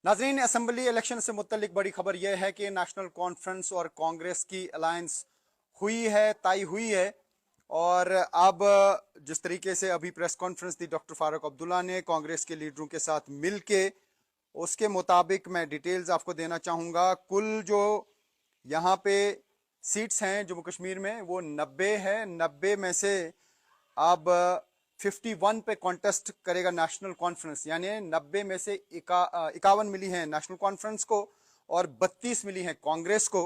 नाजरीन, assembly election से मुत्तलिक बड़ी खबर यह है कि नेशनल कॉन्फ्रेंस और कांग्रेस की अलायंस हुई है, तय हुई है। और अब जिस तरीके से अभी प्रेस कॉन्फ्रेंस दी डॉक्टर फारूक अब्दुल्ला ने कांग्रेस के लीडरों के साथ मिलके, उसके मुताबिक मैं डिटेल्स आपको देना चाहूँगा। कुल जो यहाँ पे सीट्स हैं जम्मू कश्मीर में वो 90 है। 90 में से अब 51 पे कॉन्टेस्ट करेगा नेशनल कॉन्फ्रेंस, यानी 90 में से 51 मिली है नेशनल कॉन्फ्रेंस को और 32 मिली है कांग्रेस को,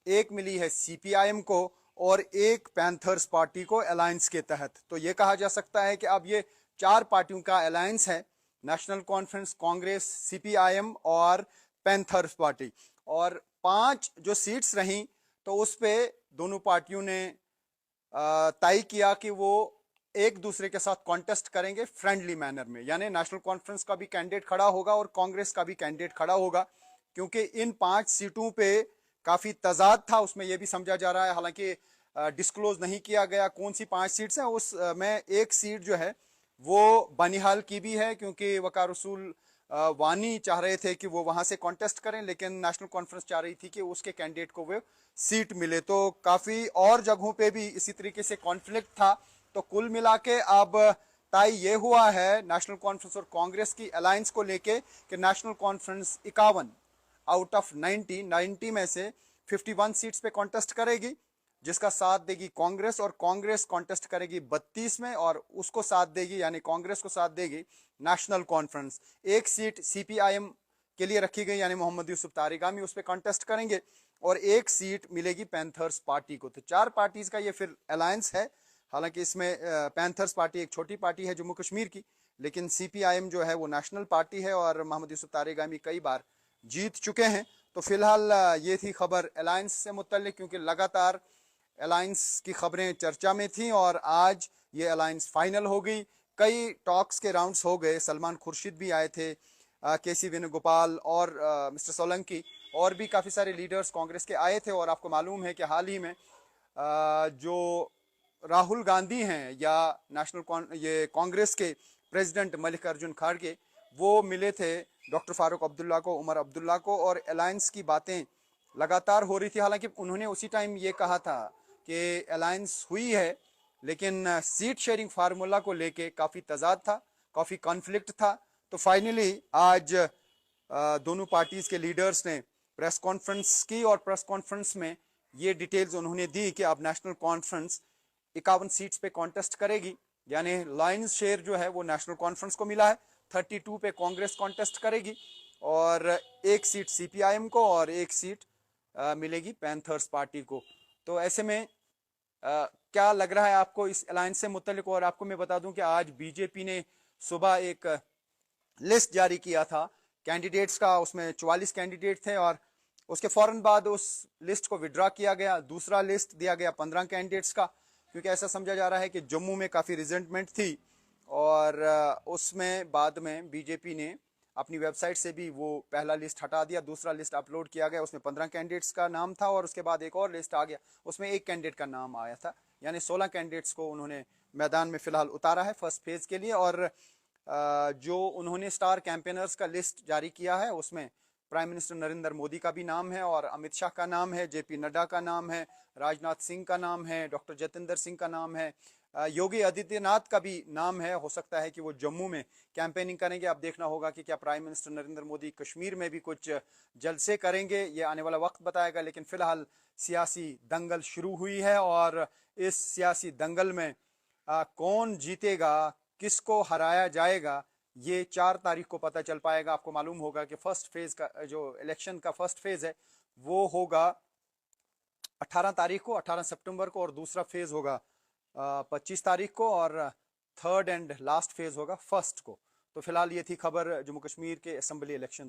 एक मिली है सीपीआईएम को और एक पैंथर्स पार्टी को अलायंस के तहत। तो ये कहा जा सकता है कि अब ये 4 पार्टियों का अलायंस है, नेशनल कॉन्फ्रेंस, कांग्रेस, सीपीआईएम और पैंथर्स पार्टी। और 5 जो सीट्स रहीं तो उस पे दोनों पार्टियों ने तय किया कि वो एक दूसरे के साथ कॉन्टेस्ट करेंगे फ्रेंडली मैनर में, यानी नेशनल कॉन्फ्रेंस का भी कैंडिडेट खड़ा होगा और कांग्रेस का भी कैंडिडेट खड़ा होगा। क्योंकि इन 5 सीटों पे काफी तजाद था, उसमें यह भी समझा जा रहा है, हालांकि डिस्क्लोज नहीं किया गया कौन सी 5 सीट्स हैं। उस में एक सीट जो है वो बनिहाल की भी है, क्योंकि वकार रसूल वानी चाह रहे थे कि वो वहां से कॉन्टेस्ट करें, लेकिन नेशनल कॉन्फ्रेंस चाह रही थी कि उसके कैंडिडेट को वो सीट मिले। तो काफी और जगहों पे भी इसी तरीके से कॉन्फ्लिक्ट था। तो कुल मिला के अब तय ये हुआ है नेशनल कॉन्फ्रेंस और कांग्रेस की अलायंस को लेके कि नेशनल कॉन्फ्रेंस 51 आउट ऑफ 90 में से 51 सीट्स पे कॉन्टेस्ट करेगी, जिसका साथ देगी कांग्रेस, और कांग्रेस कॉन्टेस्ट करेगी 32 में और उसको साथ देगी, यानी कांग्रेस को साथ देगी नेशनल कॉन्फ्रेंस। एक सीट सीपीआईएम के लिए रखी गई, यानी मोहम्मद यूसुफ तारिगामी उस पर कॉन्टेस्ट करेंगे और एक सीट मिलेगी पैंथर्स पार्टी को। तो 4 पार्टीज का ये फिर अलायंस है। हालांकि इसमें पैंथर्स पार्टी एक छोटी पार्टी है जम्मू कश्मीर की, लेकिन सीपीआईएम जो है वो नेशनल पार्टी है और मोहम्मद यूसुफ तारिगामी कई बार जीत चुके हैं। तो फिलहाल ये थी खबर अलायंस से मुतल्लिक, क्योंकि लगातार अलायंस की खबरें चर्चा में थी और आज ये अलायंस फाइनल हो गई। कई टॉक्स के राउंड्स हो गए, सलमान खुर्शीद भी आए थे, केसी वेणुगोपाल और मिस्टर सोलंकी और भी काफ़ी सारे लीडर्स कांग्रेस के आए थे। और आपको मालूम है कि हाल ही में जो राहुल गांधी हैं या ये कांग्रेस के प्रेसिडेंट मल्लिकार्जुन खड़गे, वो मिले थे डॉक्टर फारूक अब्दुल्ला को, उमर अब्दुल्ला को, और अलायंस की बातें लगातार हो रही थी। हालांकि उन्होंने उसी टाइम ये कहा था कि अलायंस हुई है, लेकिन सीट शेयरिंग फार्मूला को लेके काफ़ी तजाद था, काफ़ी कॉन्फ्लिक्ट था। तो फाइनली आज दोनों पार्टीज के लीडर्स ने प्रेस कॉन्फ्रेंस की और प्रेस कॉन्फ्रेंस में ये डिटेल्स उन्होंने दी कि अब नेशनल कॉन्फ्रेंस 51 सीट्स पे कॉन्टेस्ट करेगी, यानी लाइन्स शेयर जो है वो नेशनल कॉन्फ्रेंस को मिला है। 32 पे कांग्रेस कॉन्टेस्ट करेगी और एक सीट सीपीआईएम को और एक सीट मिलेगी पैंथर्स पार्टी को। तो ऐसे में क्या लग रहा है आपको इस अलायंस से मुतल्लिक? और आपको मैं बता दूं कि आज बीजेपी ने सुबह एक लिस्ट जारी किया था कैंडिडेट्स का, उसमें 44 कैंडिडेट थे और उसके फौरन बाद उस लिस्ट को विड्रॉ किया गया। दूसरा लिस्ट दिया गया 15 कैंडिडेट्स का, क्योंकि ऐसा समझा जा रहा है कि जम्मू में काफ़ी रिजेंटमेंट थी और उसमें बाद में बीजेपी ने अपनी वेबसाइट से भी वो पहला लिस्ट हटा दिया, दूसरा लिस्ट अपलोड किया गया, उसमें 15 कैंडिडेट्स का नाम था और उसके बाद एक और लिस्ट आ गया, उसमें एक कैंडिडेट का नाम आया था, यानी 16 कैंडिडेट्स को उन्होंने मैदान में फिलहाल उतारा है फर्स्ट फेज के लिए। और जो उन्होंने स्टार कैंपेनर्स का लिस्ट जारी किया है उसमें प्राइम मिनिस्टर नरेंद्र मोदी का भी नाम है और अमित शाह का नाम है, जेपी नड्डा का नाम है, राजनाथ सिंह का नाम है, डॉक्टर जितेंद्र सिंह का नाम है, योगी आदित्यनाथ का भी नाम है। हो सकता है कि वो जम्मू में कैंपेनिंग करेंगे। अब देखना होगा कि क्या प्राइम मिनिस्टर नरेंद्र मोदी कश्मीर में भी कुछ जलसे करेंगे, ये आने वाला वक्त बताएगा। लेकिन फिलहाल सियासी दंगल शुरू हुई है और इस सियासी दंगल में कौन जीतेगा, किसको हराया जाएगा, ये 4 तारीख को पता चल पाएगा। आपको मालूम होगा कि फर्स्ट फेज का जो इलेक्शन का फर्स्ट फेज है वो होगा 18 तारीख को, 18 सितंबर को, और दूसरा फेज होगा 25 तारीख को और थर्ड एंड लास्ट फेज होगा 1 को। तो फिलहाल ये थी खबर जम्मू कश्मीर के असेंबली इलेक्शंस।